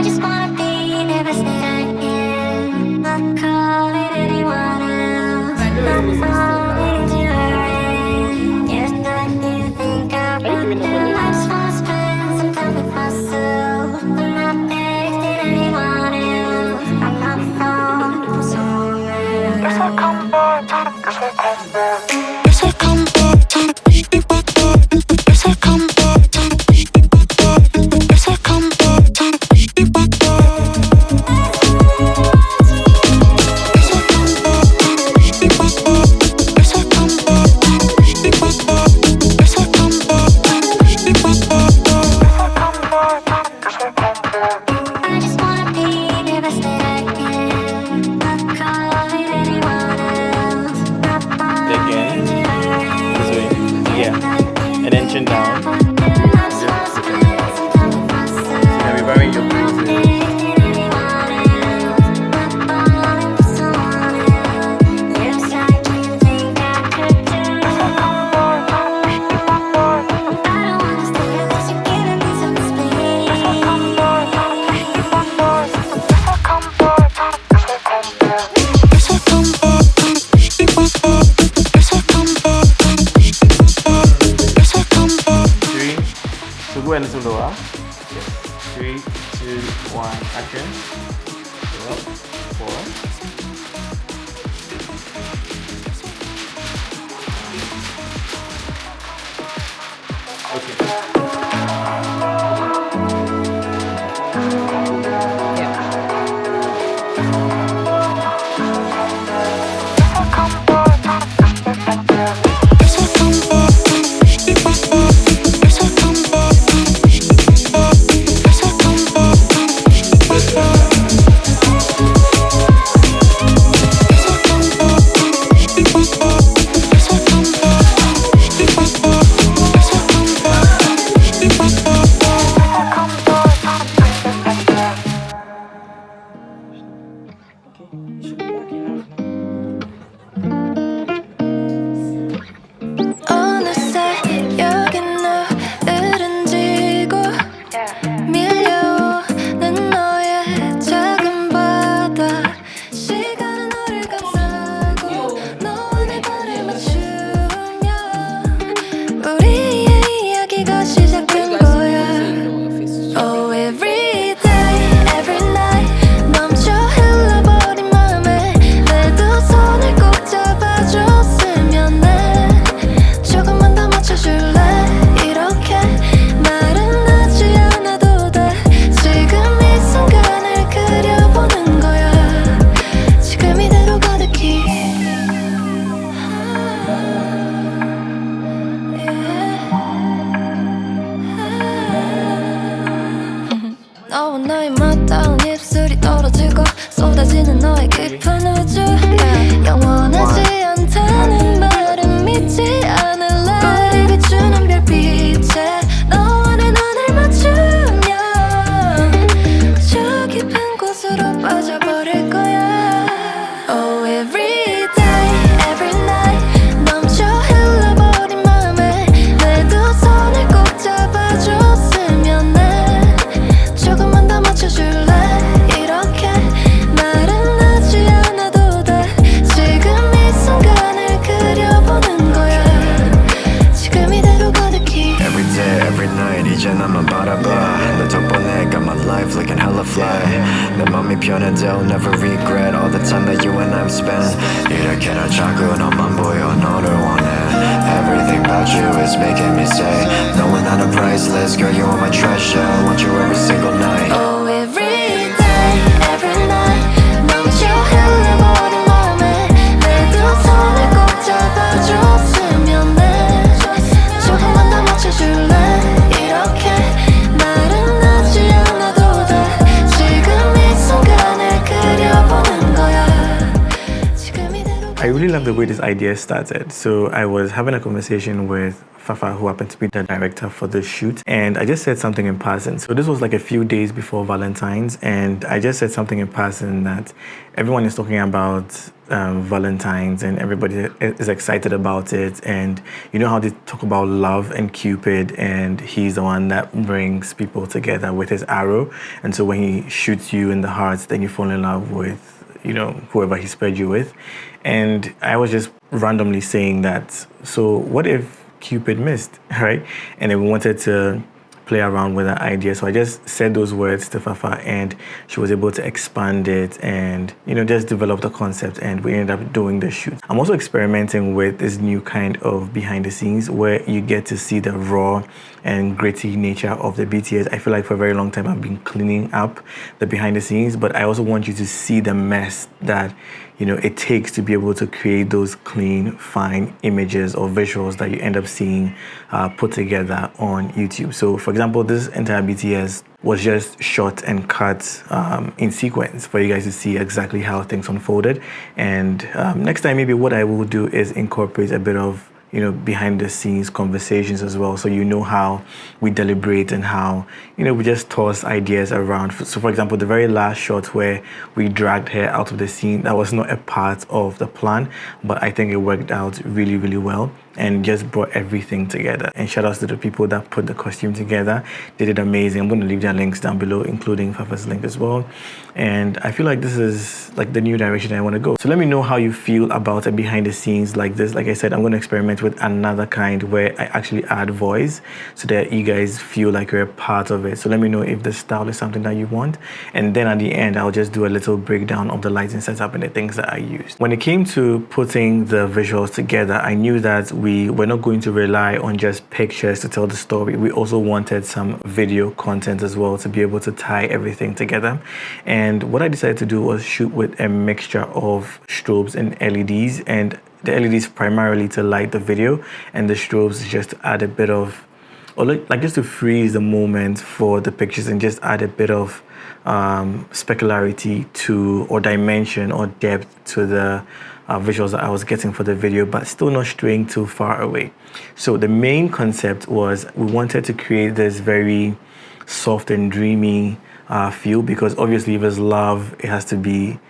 just wanna be the best that I am, not calling anyone else, not falling to her. Yes, that you think about them. I just wanna spend some time with myself. I'm not texting anyone else. I'm not falling for someone else. Yes, I come back, yes, I come back. Yes, I come back, yes, I come back. Yes, I come back. And slower. 3, 2, 1, action. 4. Okay. I'll never regret all the time that you and I've spent. 이렇게나 자꾸 너만 보여 너를 원해. Everything about you is making me say no, we're not a priceless. Girl, you are my treasure. I want you every single night. Oh, every day, every night 넘쳐 흘러버린 맘에 내 두 손을 꼭 잡아줬으면 해. 조금만 더 맞춰줄래. 이렇게 말은 하지 않아도 돼. 지금 이 순간을 그려보는 거야. I really love the way this idea started. So I was having a conversation with Fafa, who happened to be the director for the shoot, and I just said something in passing. So this was like a few days before Valentine's, and I just said something in passing that everyone is talking about Valentine's and everybody is excited about it. And you know how they talk about love and Cupid, and he's the one that brings people together with his arrow. And so when he shoots you in the heart, then you fall in love with, you know, whoever he spared you with. And I was just randomly saying that, so what if Cupid missed, right? And then we wanted to play around with that idea. So I just said those words to Fafa, and she was able to expand it and, you know, just develop the concept, and we ended up doing the shoot. I'm also experimenting with this new kind of behind the scenes where you get to see the raw and gritty nature of the BTS. I feel like for a very long time I've been cleaning up the behind the scenes, but I also want you to see the mess that, you know, it takes to be able to create those clean, fine images or visuals that you end up seeing put together on YouTube. So for example, this entire BTS was just shot and cut in sequence for you guys to see exactly how things unfolded. And next time, maybe what I will do is incorporate a bit of, you know, behind the scenes conversations as well, so you know how we deliberate and how, you know, we just toss ideas around. So for example, the very last shot where we dragged her out of the scene, that was not a part of the plan, but I think it worked out really, really well and just brought everything together. And shout outs to the people that put the costume together. They did amazing. I'm going to leave their links down below, including Fafa's link as well. And I feel like this is like the new direction I want to go. So let me know how you feel about a behind the scenes like this. Like I said, I'm going to experiment with another kind where I actually add voice so that you guys feel like you're a part of it. So let me know if the style is something that you want. And then at the end, I'll just do a little breakdown of the lighting setup and the things that I used. When it came to putting the visuals together, I knew that we were not going to rely on just pictures to tell the story. We also wanted some video content as well to be able to tie everything together. And what I decided to do was shoot with a mixture of strobes and LEDs, and the LEDs primarily to light the video, and the strobes just to add a bit of, or like just to freeze the moment for the pictures and just add a bit of specularity to, or dimension or depth to the visuals that I was getting for the video, but still not straying too far away. So the main concept was we wanted to create this very soft and dreamy feel, because obviously if it's love, it has to be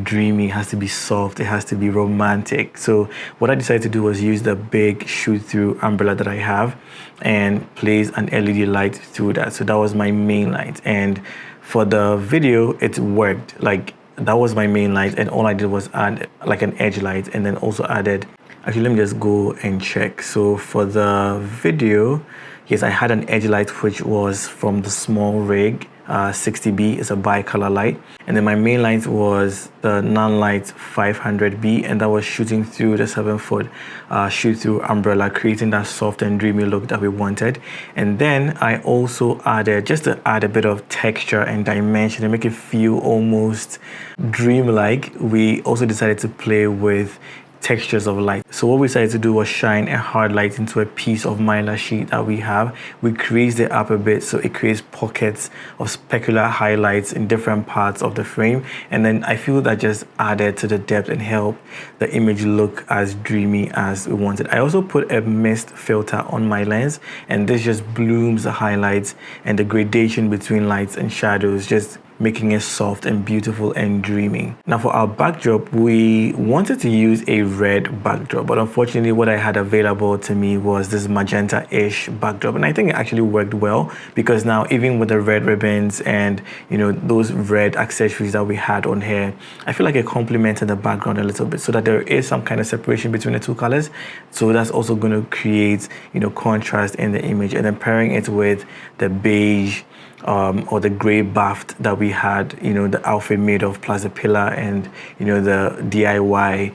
dreamy, it has to be soft, it has to be romantic. So what I decided to do was use the big shoot through umbrella that I have and place an LED light through that. So that was my main light, and for the video it worked. Like, that was my main light, and all I did was add like an edge light, and then also added, actually let me just go and check. So for the video, yes, I had an edge light which was from the small rig 60B. It's a bi-color light, and then my main light was the non-light 500B, and that was shooting through the 7-foot shoot through umbrella, creating that soft and dreamy look that we wanted. And then I also added, just to add a bit of texture and dimension and make it feel almost dreamlike, we also decided to play with textures of light. So what we decided to do was shine a hard light into a piece of mylar sheet that we have. We creased it up a bit so it creates pockets of specular highlights in different parts of the frame, and then I feel that just added to the depth and helped the image look as dreamy as we wanted. I also put a mist filter on my lens, and this just blooms the highlights and the gradation between lights and shadows, just making it soft and beautiful and dreamy. Now for our backdrop, we wanted to use a red backdrop, but unfortunately what I had available to me was this magenta-ish backdrop, and I think it actually worked well, because now even with the red ribbons and, you know, those red accessories that we had on here, I feel like it complemented the background a little bit so that there is some kind of separation between the two colors. So that's also going to create, you know, contrast in the image, and then pairing it with the beige or the gray baft that we had, you know, the outfit made of, plus the pillar and, you know, the DIY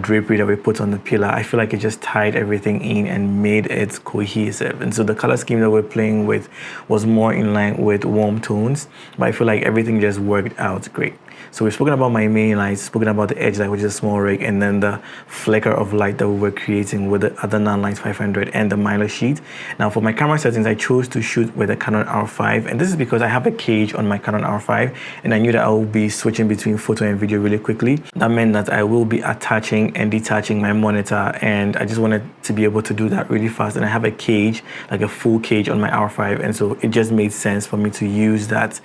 drapery that we put on the pillar. I feel like it just tied everything in and made it cohesive. And so the color scheme that we're playing with was more in line with warm tones, but I feel like everything just worked out great. So we've spoken about my main light, spoken about the edge light, which is a small rig, and then the flicker of light that we were creating with the other non-light 500 and the Milo sheet. Now for my camera settings, I chose to shoot with a Canon R5, and this is because I have a cage on my Canon R5, and I knew that I will be switching between photo and video really quickly. That meant that I will be attaching and detaching my monitor, and I just wanted to be able to do that really fast. And I have a cage, like a full cage on my R5, and so it just made sense for me to use that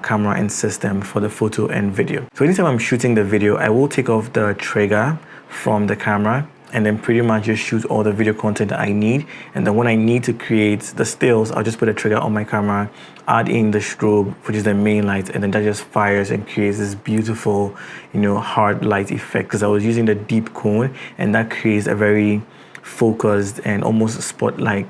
camera and system for the photo and video. So anytime I'm shooting the video, I will take off the trigger from the camera and then pretty much just shoot all the video content that I need. And then when I need to create the stills, I'll just put a trigger on my camera, add in the strobe, which is the main light, and then that just fires and creates this beautiful, you know, hard light effect, because I was using the deep cone, and that creates a very focused and almost spotlight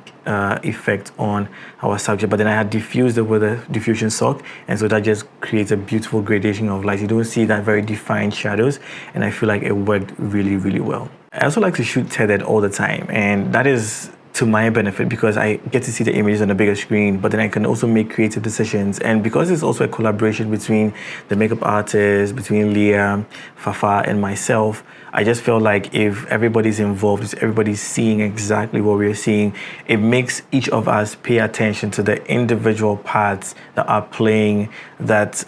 effect on our subject. But then I had diffused it with a diffusion sock, and so that just creates a beautiful gradation of light. You don't see that very defined shadows, and I feel like it worked really, really well. I also like to shoot tethered all the time, and that is to my benefit because I get to see the images on a bigger screen, but then I can also make creative decisions. And because it's also a collaboration between the makeup artist, between Leah, Fafa, and myself, I just feel like if everybody's involved, if everybody's seeing exactly what we're seeing, it makes each of us pay attention to the individual parts that are playing that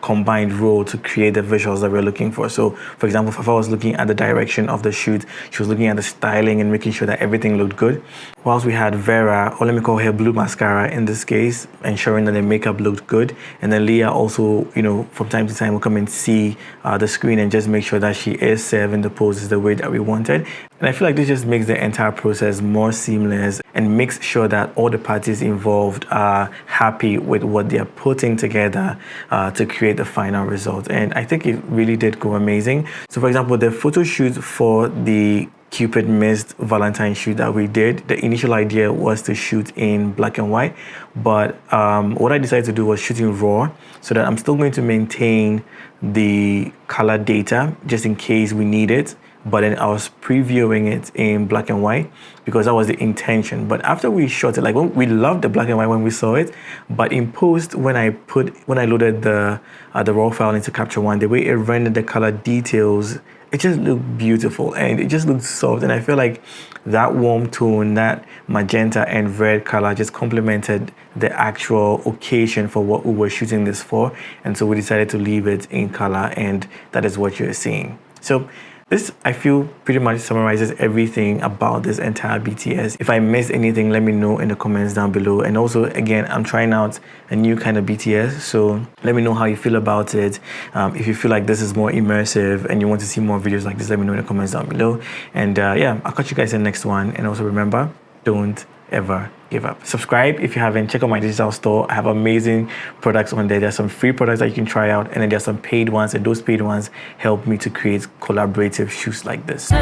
combined role to create the visuals that we're looking for. So, for example, Fafa was looking at the direction of the shoot. She was looking at the styling and making sure that everything looked good. Whilst we had Vera, or let me call her Blue Mascara in this case, ensuring that the makeup looked good. And then Leah also, you know, from time to time will come and see the screen and just make sure that she is serving the poses the way that we wanted. And I feel like this just makes the entire process more seamless and makes sure that all the parties involved are happy with what they are putting together to create the final result. And I think it really did go amazing. So for example, the photo shoot for the Cupid Missed Valentine shoot that we did, the initial idea was to shoot in black and white, but what I decided to do was shoot in raw, so that I'm still going to maintain the color data just in case we need it, but then I was previewing it in black and white because that was the intention. But after we shot it, like we loved the black and white when we saw it, but in post, when I loaded the raw file into Capture One, the way it rendered the color details, it just looked beautiful and it just looked soft. And I feel like that warm tone, that magenta and red color just complemented the actual occasion for what we were shooting this for. And so we decided to leave it in color, and that is what you're seeing. So this, I feel, pretty much summarizes everything about this entire BTS. If I missed anything, let me know in the comments down below. And also, again, I'm trying out a new kind of BTS, so let me know how you feel about it. If you feel like this is more immersive and you want to see more videos like this, let me know in the comments down below. And yeah, I'll catch you guys in the next one. And also remember, don't ever give up. Subscribe if you haven't. Check out my digital store. I have amazing products on there. There's some free products that you can try out, and then there's some paid ones, and those paid ones help me to create collaborative shoots like this.